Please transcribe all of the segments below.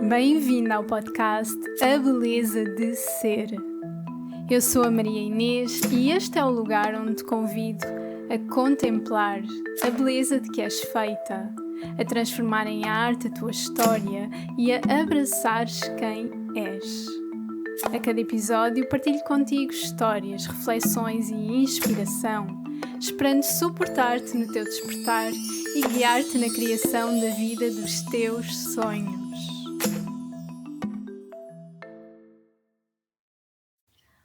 Bem-vindo ao podcast A Beleza de Ser. Eu sou a Maria Inês e este é o lugar onde te convido a contemplar a beleza de que és feita, a transformar em arte a tua história e a abraçares quem és. A cada episódio partilho contigo histórias, reflexões e inspiração, esperando suportar-te no teu despertar e guiar-te na criação da vida dos teus sonhos.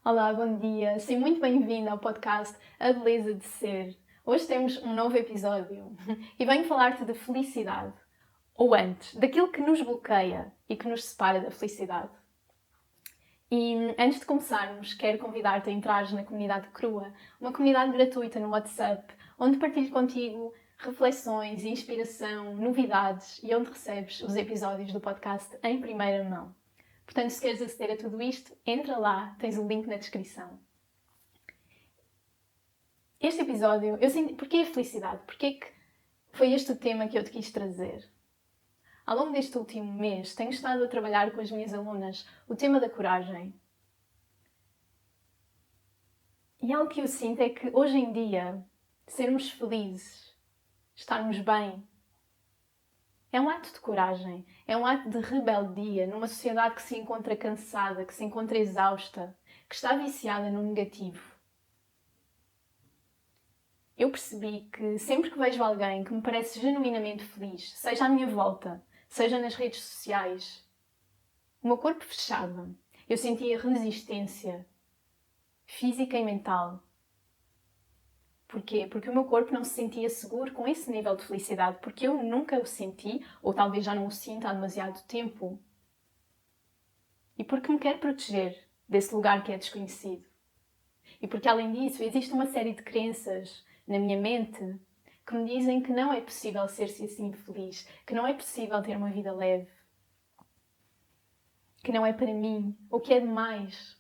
Olá, bom dia! Seja muito bem-vindo ao podcast A Beleza de Ser. Hoje temos um novo episódio e venho falar-te de felicidade, ou antes, daquilo que nos bloqueia e que nos separa da felicidade. E antes de começarmos, quero convidar-te a entrares na comunidade Crua, uma comunidade gratuita no WhatsApp, onde partilho contigo reflexões, inspiração, novidades e onde recebes os episódios do podcast em primeira mão. Portanto, se queres aceder a tudo isto, entra lá, tens o link na descrição. Este episódio, eu sinto, porquê a felicidade? Porquê que foi este o tema que eu te quis trazer? Ao longo deste último mês, tenho estado a trabalhar com as minhas alunas o tema da coragem. E algo que eu sinto é que, hoje em dia, sermos felizes, estarmos bem, é um ato de coragem, é um ato de rebeldia numa sociedade que se encontra cansada, que se encontra exausta, que está viciada no negativo. Eu percebi que sempre que vejo alguém que me parece genuinamente feliz, seja à minha volta, seja nas redes sociais, o meu corpo fechava. Eu sentia resistência física e mental. Porquê? Porque o meu corpo não se sentia seguro com esse nível de felicidade, porque eu nunca o senti, ou talvez já não o sinta há demasiado tempo. E porque me quero proteger desse lugar que é desconhecido. E porque, além disso, existe uma série de crenças na minha mente que me dizem que não é possível ser-se assim feliz, que não é possível ter uma vida leve, que não é para mim, ou que é demais.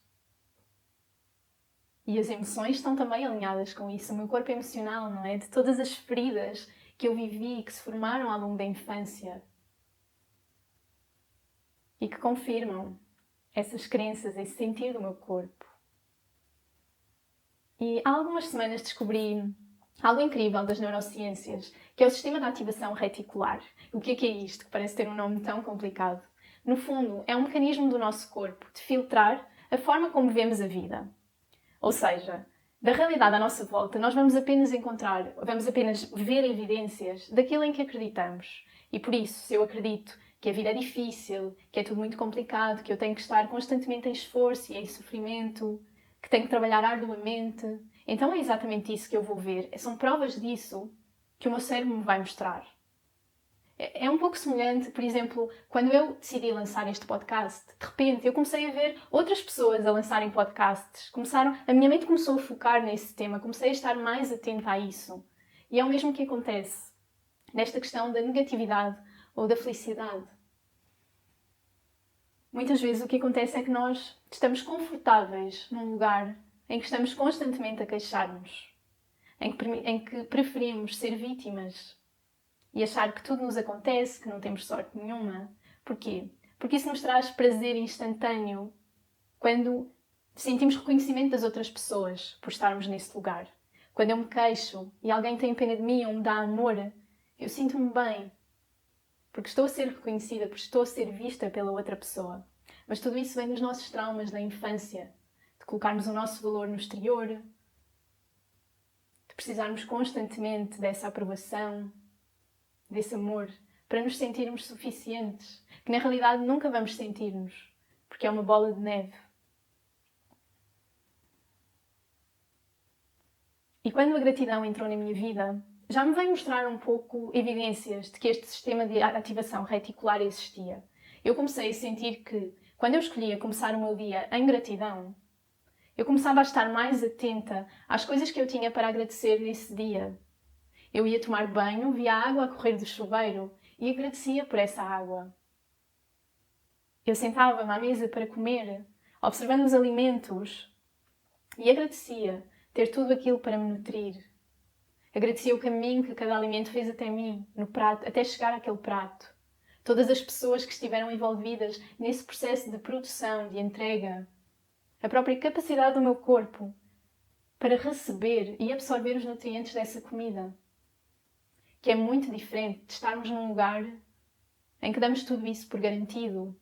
E as emoções estão também alinhadas com isso. O meu corpo emocional, não é? De todas as feridas que eu vivi e que se formaram ao longo da infância. E que confirmam essas crenças, esse sentir do meu corpo. E há algumas semanas descobri algo incrível das neurociências, que é o sistema de ativação reticular. O que é isto? Que parece ter um nome tão complicado. No fundo, é um mecanismo do nosso corpo de filtrar a forma como vemos a vida. Ou seja, da realidade à nossa volta, nós vamos apenas ver evidências daquilo em que acreditamos. E por isso, se eu acredito que a vida é difícil, que é tudo muito complicado, que eu tenho que estar constantemente em esforço e em sofrimento, que tenho que trabalhar arduamente, então é exatamente isso que eu vou ver. São provas disso que o meu cérebro me vai mostrar. É um pouco semelhante, por exemplo, quando eu decidi lançar este podcast, de repente eu comecei a ver outras pessoas a lançarem podcasts. A minha mente começou a focar nesse tema, comecei a estar mais atenta a isso. E é o mesmo que acontece nesta questão da negatividade ou da felicidade. Muitas vezes o que acontece é que nós estamos confortáveis num lugar em que estamos constantemente a queixar-nos, em que preferimos ser vítimas e achar que tudo nos acontece, que não temos sorte nenhuma. Porquê? Porque isso nos traz prazer instantâneo quando sentimos reconhecimento das outras pessoas por estarmos nesse lugar. Quando eu me queixo e alguém tem pena de mim ou me dá amor, eu sinto-me bem. Porque estou a ser reconhecida, porque estou a ser vista pela outra pessoa. Mas tudo isso vem dos nossos traumas da infância. De colocarmos o nosso valor no exterior. De precisarmos constantemente dessa aprovação, desse amor, para nos sentirmos suficientes, que na realidade nunca vamos sentir-nos, porque é uma bola de neve. E quando a gratidão entrou na minha vida, já me veio mostrar um pouco evidências de que este sistema de ativação reticular existia. Eu comecei a sentir que, quando eu escolhia começar o meu dia em gratidão, eu começava a estar mais atenta às coisas que eu tinha para agradecer nesse dia. Eu ia tomar banho, via a água a correr do chuveiro e agradecia por essa água. Eu sentava-me à mesa para comer, observando os alimentos e agradecia ter tudo aquilo para me nutrir. Agradecia o caminho que cada alimento fez até mim, no prato, até chegar àquele prato. todas as pessoas que estiveram envolvidas nesse processo de produção, de entrega, a própria capacidade do meu corpo para receber e absorver os nutrientes dessa comida, que é muito diferente de estarmos num lugar em que damos tudo isso por garantido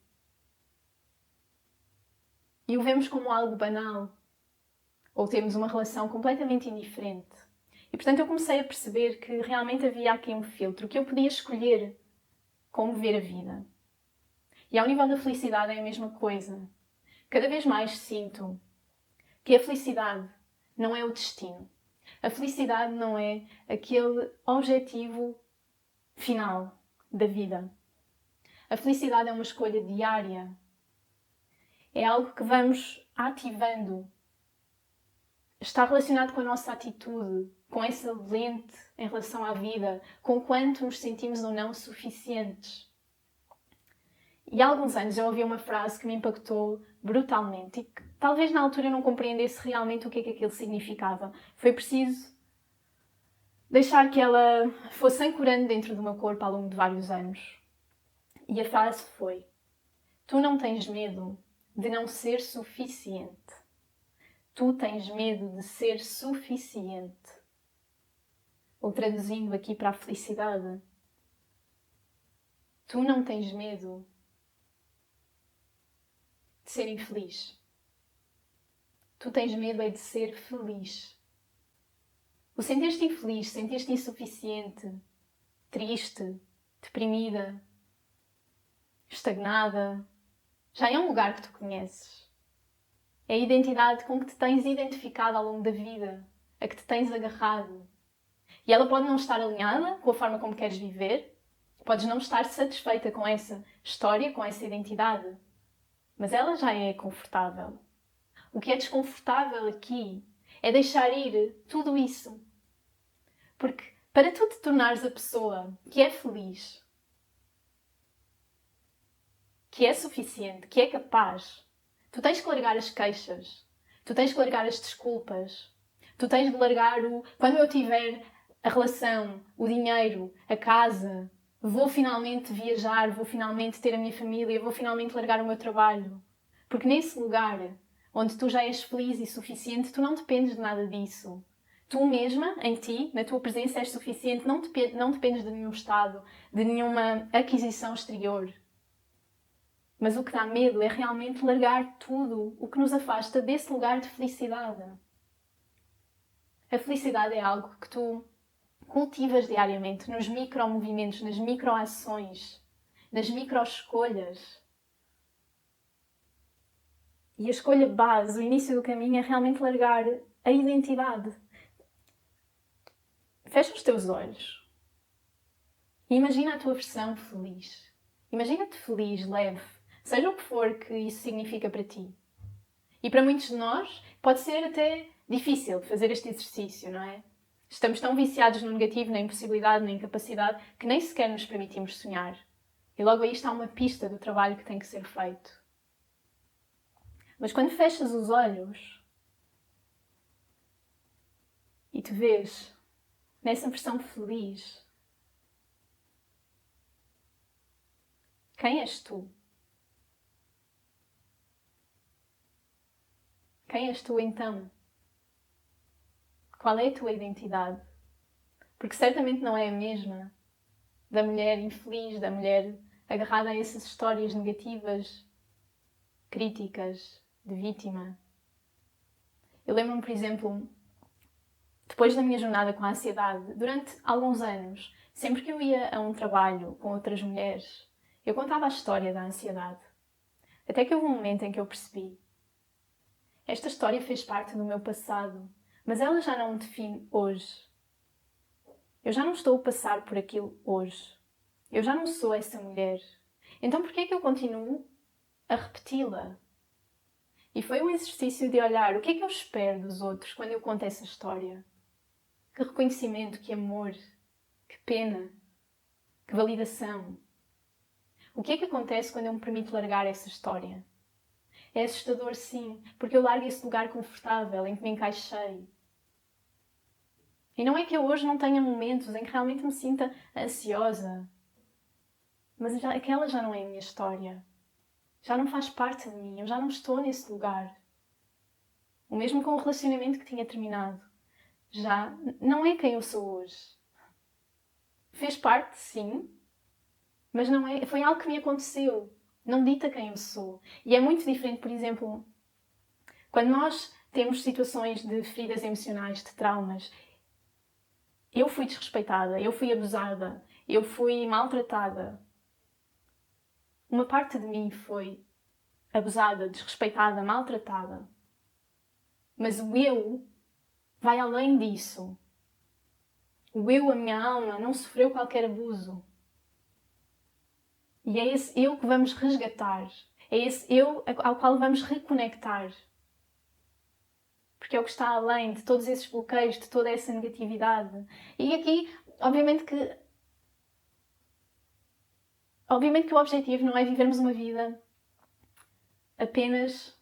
e o vemos como algo banal, ou temos uma relação completamente indiferente. E portanto eu comecei a perceber que realmente havia aqui um filtro, que eu podia escolher como ver a vida. E ao nível da felicidade é a mesma coisa. Cada vez mais sinto que a felicidade não é o destino. A felicidade não é aquele objetivo final da vida. A felicidade é uma escolha diária. É algo que vamos ativando. Está relacionado com a nossa atitude, com essa lente em relação à vida, com quanto nos sentimos ou não suficientes. E há alguns anos eu ouvi uma frase que me impactou brutalmente e que talvez na altura eu não compreendesse realmente o que é que aquilo significava. Foi preciso deixar que ela fosse ancorando dentro do meu corpo ao longo de vários anos. E a frase foi: tu não tens medo de não ser suficiente. Tu tens medo de ser suficiente. Ou traduzindo aqui para a felicidade, tu não tens medo de ser infeliz. Tu tens medo é de ser feliz. O sentir-te infeliz, sentir-te insuficiente, triste, deprimida, estagnada, já é um lugar que tu conheces. É a identidade com que te tens identificado ao longo da vida, a que te tens agarrado. E ela pode não estar alinhada com a forma como queres viver, podes não estar satisfeita com essa história, com essa identidade, mas ela já é confortável. O que é desconfortável aqui é deixar ir tudo isso. Porque para tu te tornares a pessoa que é feliz, que é suficiente, que é capaz, tu tens que largar as queixas, tu tens que largar as desculpas, tu tens de largar o quando eu tiver a relação, o dinheiro, a casa, vou finalmente viajar, vou finalmente ter a minha família, vou finalmente largar o meu trabalho. Porque nesse lugar onde tu já és feliz e suficiente, tu não dependes de nada disso. Tu mesma, em ti, na tua presença, és suficiente, não dependes de nenhum estado, de nenhuma aquisição exterior. Mas o que dá medo é realmente largar tudo o que nos afasta desse lugar de felicidade. A felicidade é algo que tu cultivas diariamente, nos micromovimentos, nas microações, nas microescolhas. E a escolha base, o início do caminho, é realmente largar a identidade. Fecha os teus olhos e imagina a tua versão feliz. Imagina-te feliz, leve, seja o que for que isso significa para ti. E para muitos de nós pode ser até difícil fazer este exercício, não é? Estamos tão viciados no negativo, na impossibilidade, na incapacidade, que nem sequer nos permitimos sonhar. E logo aí está uma pista do trabalho que tem que ser feito. Mas quando fechas os olhos e te vês nessa versão feliz, quem és tu? Quem és tu então? Qual é a tua identidade? Porque certamente não é a mesma da mulher infeliz, da mulher agarrada a essas histórias negativas, críticas, de vítima. Eu lembro-me, por exemplo, depois da minha jornada com a ansiedade, durante alguns anos, sempre que eu ia a um trabalho com outras mulheres, eu contava a história da ansiedade. Até que houve um momento em que eu percebi: esta história fez parte do meu passado, mas ela já não me define hoje. Eu já não estou a passar por aquilo hoje. Eu já não sou essa mulher. Então por que é que eu continuo a repeti-la? E foi um exercício de olhar o que é que eu espero dos outros quando eu conto essa história. Que reconhecimento, que amor, que pena, que validação. O que é que acontece quando eu me permito largar essa história? É assustador, sim, porque eu largo esse lugar confortável em que me encaixei. E não é que eu hoje não tenha momentos em que realmente me sinta ansiosa, mas aquela já não é a minha história. Já não faz parte de mim, eu já não estou nesse lugar. O mesmo com o relacionamento que tinha terminado. Já não é quem eu sou hoje. Fez parte, sim, mas não é, foi algo que me aconteceu. Não dita quem eu sou. E é muito diferente, por exemplo, quando nós temos situações de feridas emocionais, de traumas. Eu fui desrespeitada, eu fui abusada, eu fui maltratada. Uma parte de mim foi abusada, desrespeitada, maltratada. Mas o eu vai além disso. O eu, a minha alma, não sofreu qualquer abuso. E é esse eu que vamos resgatar. É esse eu ao qual vamos reconectar. Porque é o que está além de todos esses bloqueios, de toda essa negatividade. E aqui, obviamente que o objetivo não é vivermos uma vida apenas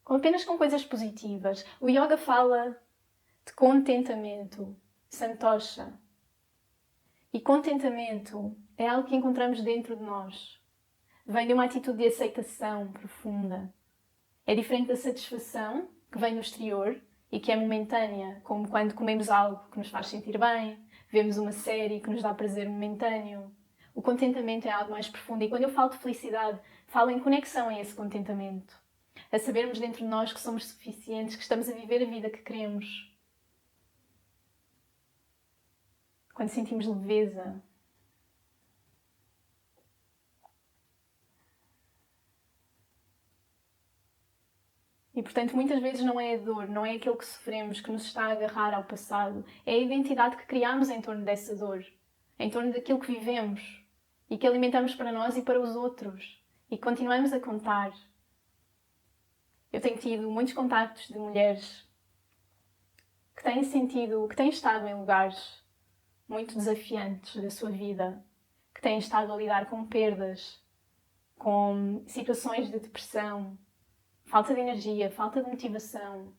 com coisas positivas. O yoga fala de contentamento, santosha. E contentamento é algo que encontramos dentro de nós. Vem de uma atitude de aceitação profunda. É diferente da satisfação, que vem do exterior e que é momentânea, como quando comemos algo que nos faz sentir bem, vemos uma série que nos dá prazer momentâneo. O contentamento é algo mais profundo. E quando eu falo de felicidade, falo em conexão a esse contentamento. A sabermos dentro de nós que somos suficientes, que estamos a viver a vida que queremos. Quando sentimos leveza. E, portanto, muitas vezes não é a dor, não é aquilo que sofremos que nos está a agarrar ao passado. É a identidade que criamos em torno dessa dor. Em torno daquilo que vivemos. E que alimentamos para nós e para os outros. E continuamos a contar. Eu tenho tido muitos contactos de mulheres que têm estado em lugares muito desafiantes da sua vida, que têm estado a lidar com perdas, com situações de depressão, falta de energia, falta de motivação.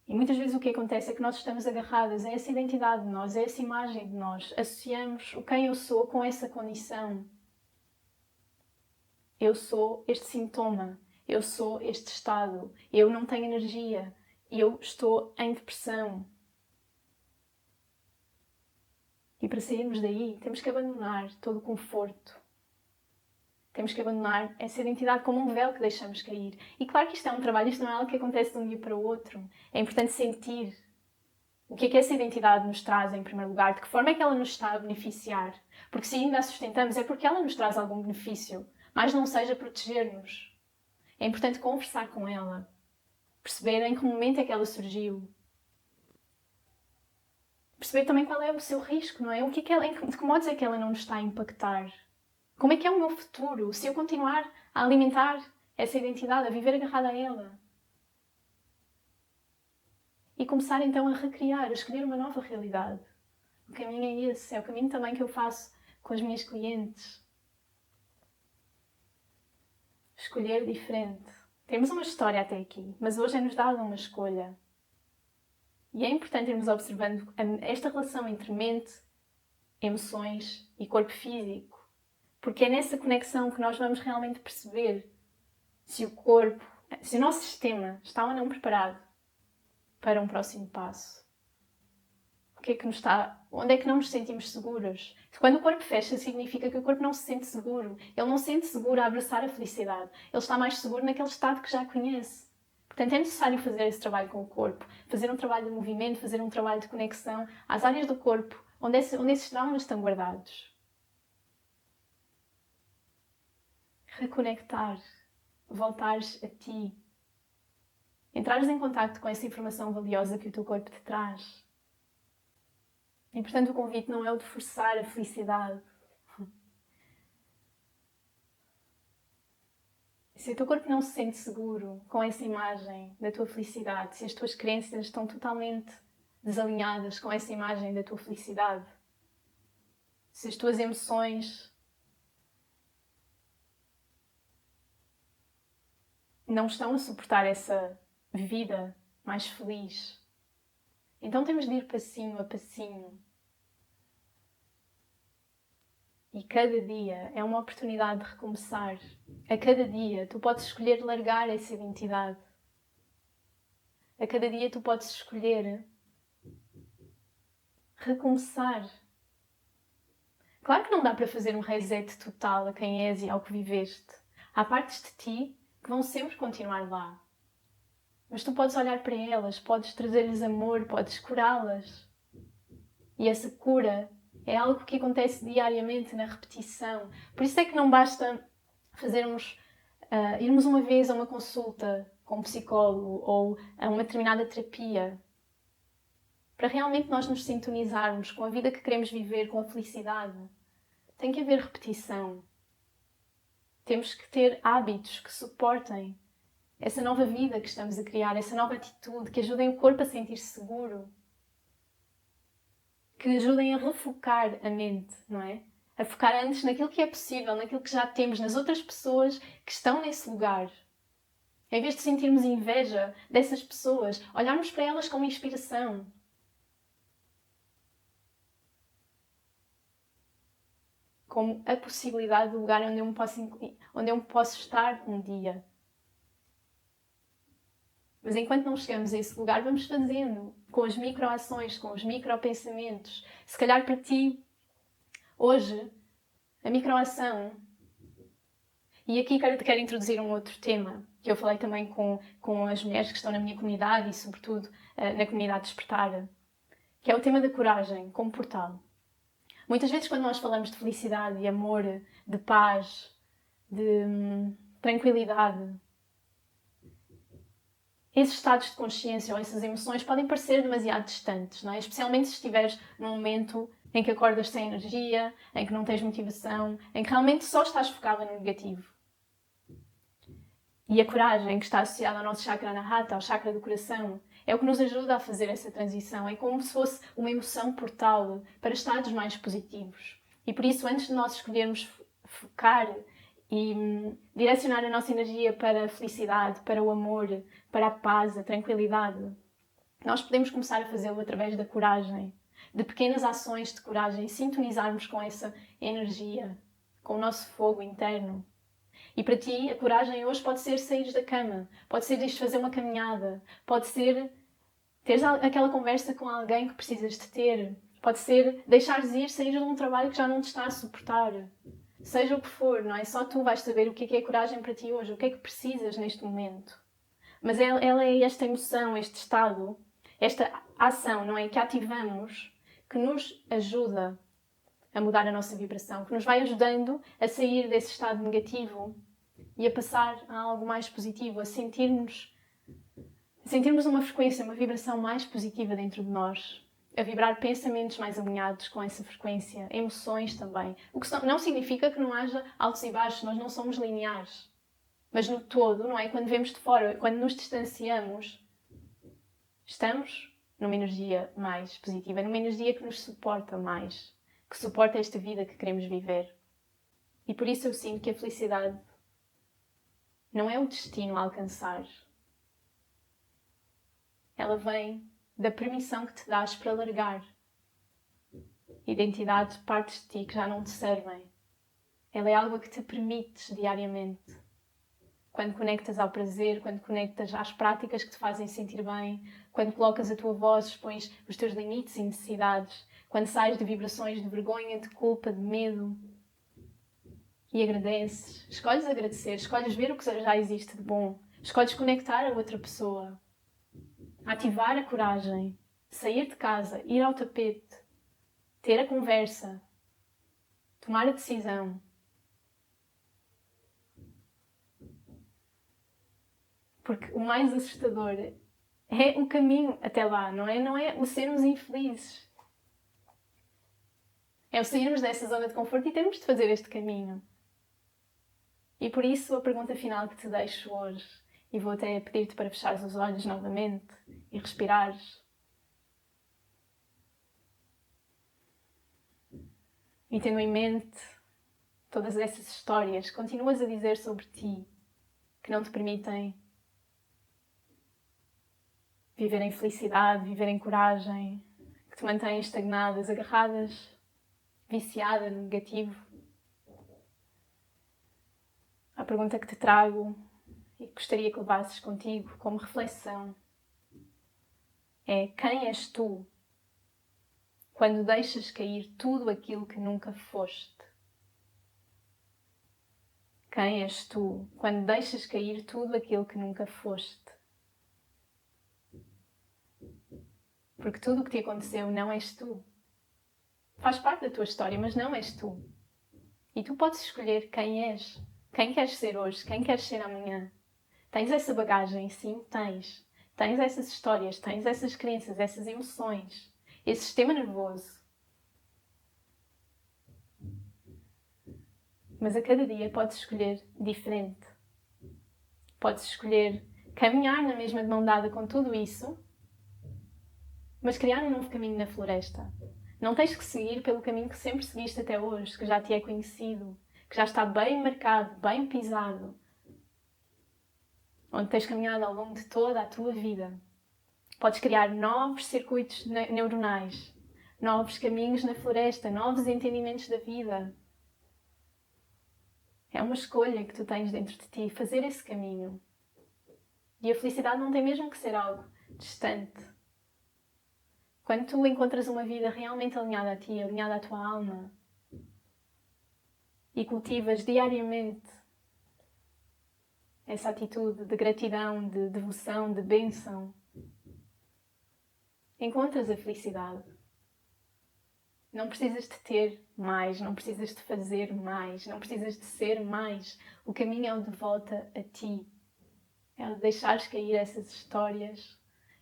E muitas vezes o que acontece é que nós estamos agarradas a essa identidade de nós, a essa imagem de nós. Associamos o quem eu sou com essa condição. Eu sou este sintoma, eu sou este estado, eu não tenho energia, eu estou em depressão. E para sairmos daí, temos que abandonar todo o conforto. Temos que abandonar essa identidade como um véu que deixamos cair. E claro que isto é um trabalho, isto não é algo que acontece de um dia para o outro. É importante sentir o que é que essa identidade nos traz em primeiro lugar, de que forma é que ela nos está a beneficiar. Porque se ainda a sustentamos é porque ela nos traz algum benefício, mas não seja proteger-nos. É importante conversar com ela, perceber em que momento é que ela surgiu, perceber também qual é o seu risco, não é? De que modos é que ela não nos está a impactar? Como é que é o meu futuro se eu continuar a alimentar essa identidade, a viver agarrada a ela? E começar então a recriar, a escolher uma nova realidade. O caminho é esse, é o caminho também que eu faço com as minhas clientes. Escolher diferente. Temos uma história até aqui, mas hoje é-nos dada uma escolha. E é importante irmos observando esta relação entre mente, emoções e corpo físico. Porque é nessa conexão que nós vamos realmente perceber se o nosso sistema está ou não preparado para um próximo passo. Onde é que não nos sentimos seguros? Quando o corpo fecha, significa que o corpo não se sente seguro. Ele não se sente seguro a abraçar a felicidade. Ele está mais seguro naquele estado que já conhece. Portanto, é necessário fazer esse trabalho com o corpo. Fazer um trabalho de movimento, fazer um trabalho de conexão às áreas do corpo onde esses traumas estão guardados. Reconectar. Voltares a ti. Entrares em contacto com essa informação valiosa que o teu corpo te traz. E, portanto, o convite não é o de forçar a felicidade. Se o teu corpo não se sente seguro com essa imagem da tua felicidade, se as tuas crenças estão totalmente desalinhadas com essa imagem da tua felicidade, se as tuas emoções não estão a suportar essa vida mais feliz, então temos de ir passinho a passinho, E cada dia é uma oportunidade de recomeçar. A cada dia tu podes escolher largar essa identidade. A cada dia tu podes escolher recomeçar. Claro que não dá para fazer um reset total a quem és e ao que viveste. Há partes de ti que vão sempre continuar lá. Mas tu podes olhar para elas, podes trazer-lhes amor, podes curá-las. E essa cura é algo que acontece diariamente na repetição. Por isso é que não basta irmos uma vez a uma consulta com um psicólogo ou a uma determinada terapia. Para realmente nós nos sintonizarmos com a vida que queremos viver, com a felicidade, tem que haver repetição. Temos que ter hábitos que suportem essa nova vida que estamos a criar, essa nova atitude, que ajudem o corpo a sentir-se seguro, que ajudem a refocar a mente, não é? A focar antes naquilo que é possível, naquilo que já temos, nas outras pessoas que estão nesse lugar. Em vez de sentirmos inveja dessas pessoas, olharmos para elas como inspiração. Como a possibilidade do lugar onde eu posso estar um dia. Mas enquanto não chegamos a esse lugar, vamos fazendo, com as microações, com os micropensamentos. Se calhar para ti, hoje, a microação... E aqui quero introduzir um outro tema, que eu falei também com as mulheres que estão na minha comunidade e, sobretudo, na comunidade Despertar, que é o tema da coragem como portal. Muitas vezes, quando nós falamos de felicidade, de amor, de paz, de tranquilidade, esses estados de consciência ou essas emoções podem parecer demasiado distantes, não é? Especialmente se estiveres num momento em que acordas sem energia, em que não tens motivação, em que realmente só estás focada no negativo. E a coragem, que está associada ao nosso chakra anahata, ao chakra do coração, é o que nos ajuda a fazer essa transição. É como se fosse uma emoção portal para estados mais positivos. E por isso, antes de nós escolhermos focar e direcionar a nossa energia para a felicidade, para o amor, para a paz, a tranquilidade, nós podemos começar a fazê-lo através da coragem, de pequenas ações de coragem, sintonizarmos com essa energia, com o nosso fogo interno. E para ti, a coragem hoje pode ser sair da cama, pode ser ires fazer uma caminhada, pode ser teres aquela conversa com alguém que precisas de ter, pode ser deixares ir, sair de um trabalho que já não te está a suportar. Seja o que for, não é? Só tu vais saber o que é coragem para ti hoje, o que é que precisas neste momento. Mas ela é esta emoção, este estado, esta ação, não é? Que ativamos, que nos ajuda a mudar a nossa vibração, que nos vai ajudando a sair desse estado negativo e a passar a algo mais positivo, a sentirmos uma frequência, uma vibração mais positiva dentro de nós, a vibrar pensamentos mais alinhados com essa frequência, emoções também. O que não significa que não haja altos e baixos, nós não somos lineares. Mas no todo, não é? Quando vemos de fora, quando nos distanciamos, estamos numa energia mais positiva, numa energia que nos suporta mais, que suporta esta vida que queremos viver. E por isso eu sinto que a felicidade não é o destino a alcançar. Ela vem da permissão que te dás para largar identidades, partes de ti que já não te servem. Ela é algo que te permites diariamente. Quando conectas ao prazer, quando conectas às práticas que te fazem sentir bem, quando colocas a tua voz, expões os teus limites e necessidades, quando sais de vibrações de vergonha, de culpa, de medo e agradeces. Escolhes agradecer, escolhes ver o que já existe de bom, escolhes conectar a outra pessoa, ativar a coragem, sair de casa, ir ao tapete, ter a conversa, tomar a decisão. Porque o mais assustador é o caminho até lá, não é? Não é o sermos infelizes. É o sairmos dessa zona de conforto e termos de fazer este caminho. E por isso a pergunta final que te deixo hoje, e vou até pedir-te para fechares os olhos novamente e respirares. E tendo em mente todas essas histórias que continuas a dizer sobre ti, que não te permitem viver em felicidade, viver em coragem, que te mantêm estagnadas, agarradas, viciada no negativo. pergunta que te trago e que gostaria que levasses contigo como reflexão é: quem és tu quando deixas cair tudo aquilo que nunca foste? Quem és tu quando deixas cair tudo aquilo que nunca foste? Porque tudo o que te aconteceu não és tu. Faz parte da tua história, mas não és tu. E tu podes escolher quem és, quem queres ser hoje, quem queres ser amanhã. Tens essa bagagem, sim, tens. Tens essas histórias, tens essas crenças, essas emoções, esse sistema nervoso. Mas a cada dia podes escolher diferente. Podes escolher caminhar na mesma de mão dada com tudo isso, mas criar um novo caminho na floresta. Não tens que seguir pelo caminho que sempre seguiste até hoje, que já te é conhecido, que já está bem marcado, bem pisado, onde tens caminhado ao longo de toda a tua vida. Podes criar novos circuitos neuronais, novos caminhos na floresta, novos entendimentos da vida. É uma escolha que tu tens dentro de ti, fazer esse caminho. E a felicidade não tem mesmo que ser algo distante. Quando tu encontras uma vida realmente alinhada a ti, alinhada à tua alma, e cultivas diariamente essa atitude de gratidão, de devoção, de bênção, encontras a felicidade. Não precisas de ter mais, não precisas de fazer mais, não precisas de ser mais. O caminho é o de volta a ti. É o de deixares cair essas histórias,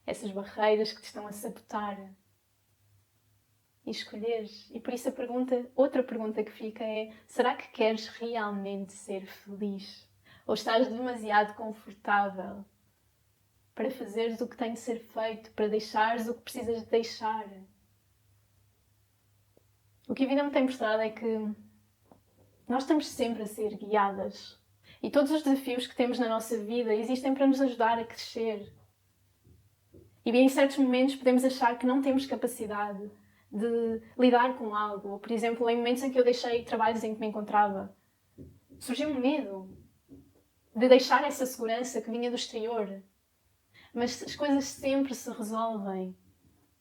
essas barreiras que te estão a sabotar. E escolheres. E por isso outra pergunta que fica é: será que queres realmente ser feliz? Ou estás demasiado confortável para fazeres o que tem de ser feito, para deixares o que precisas de deixar? O que a vida me tem mostrado é que nós estamos sempre a ser guiadas. E todos os desafios que temos na nossa vida existem para nos ajudar a crescer. E em certos momentos podemos achar que não temos capacidade de lidar com algo. Ou, por exemplo, em momentos em que eu deixei trabalhos em que me encontrava, surgiu um medo de deixar essa segurança que vinha do exterior. Mas as coisas sempre se resolvem.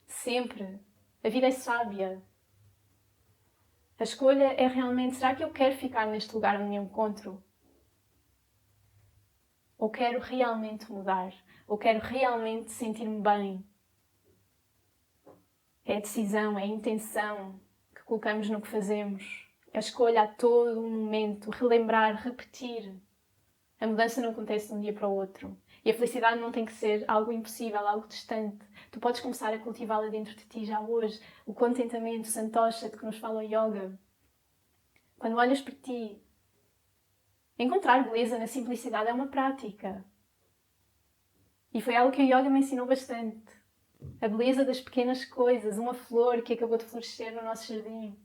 Sempre. A vida é sábia. A escolha é realmente: será que eu quero ficar neste lugar onde me encontro? Ou quero realmente mudar? Ou quero realmente sentir-me bem? É a decisão, é a intenção que colocamos no que fazemos. A escolha a todo momento, relembrar, repetir. A mudança não acontece de um dia para o outro. E a felicidade não tem que ser algo impossível, algo distante. Tu podes começar a cultivá-la dentro de ti já hoje. O contentamento, o santosha de que nos fala o yoga. Quando olhas para ti, encontrar beleza na simplicidade é uma prática. E foi algo que o yoga me ensinou bastante. A beleza das pequenas coisas, uma flor que acabou de florescer no nosso jardim.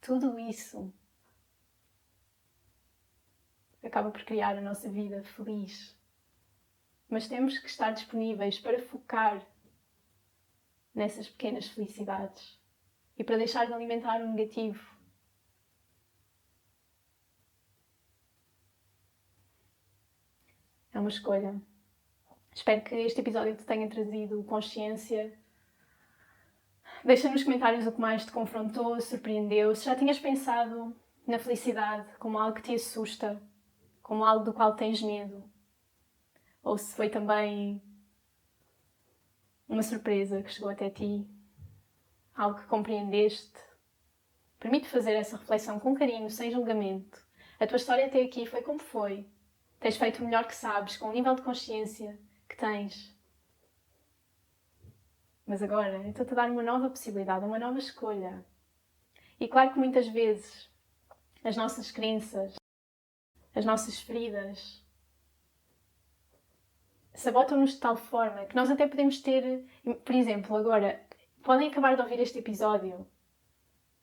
Tudo isso acaba por criar a nossa vida feliz. Mas temos que estar disponíveis para focar nessas pequenas felicidades e para deixar de alimentar o negativo. É uma escolha. Espero que este episódio te tenha trazido consciência. Deixa nos comentários o que mais te confrontou, surpreendeu. Se já tinhas pensado na felicidade como algo que te assusta, como algo do qual tens medo. Ou se foi também uma surpresa que chegou até ti, algo que compreendeste. Permite fazer essa reflexão com carinho, sem julgamento. A tua história até aqui foi como foi. Tens feito o melhor que sabes, com o nível de consciência que tens. Mas agora, eu estou-te a dar uma nova possibilidade, uma nova escolha. E claro que muitas vezes as nossas crenças, as nossas feridas, sabotam-nos de tal forma que nós até podemos ter, por exemplo, agora, podem acabar de ouvir este episódio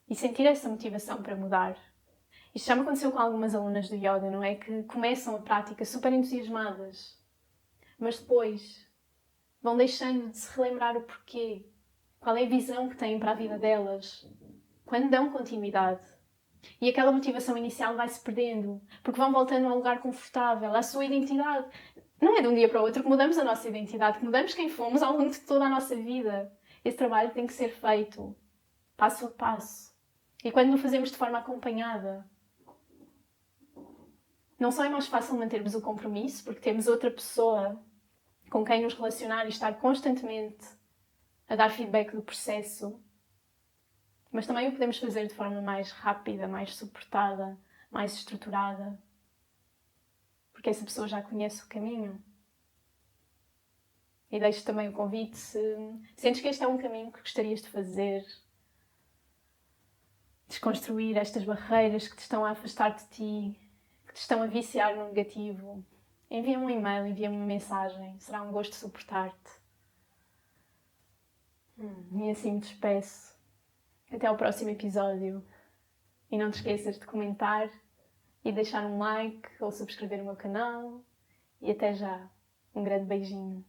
e sentir essa motivação para mudar. Isto já me aconteceu com algumas alunas do yoga, não é? Que começam a prática super entusiasmadas, mas depois vão deixando de se relembrar o porquê, qual é a visão que têm para a vida delas, quando dão continuidade. E aquela motivação inicial vai-se perdendo, porque vão voltando ao lugar confortável, à sua identidade. Não é de um dia para o outro que mudamos a nossa identidade, que mudamos quem fomos ao longo de toda a nossa vida. Esse trabalho tem que ser feito passo a passo. E quando o fazemos de forma acompanhada, não só é mais fácil mantermos o compromisso, porque temos outra pessoa com quem nos relacionar e estar constantemente a dar feedback do processo, mas também o podemos fazer de forma mais rápida, mais suportada, mais estruturada, porque essa pessoa já conhece o caminho. E deixo também o convite, se sentes que este é um caminho que gostarias de fazer, desconstruir estas barreiras que te estão a afastar de ti, que te estão a viciar no negativo, envia-me um e-mail, envia-me uma mensagem, será um gosto suportar-te. E assim me despeço. Até ao próximo episódio. E não te esqueças de comentar e deixar um like ou subscrever o meu canal. E até já. Um grande beijinho.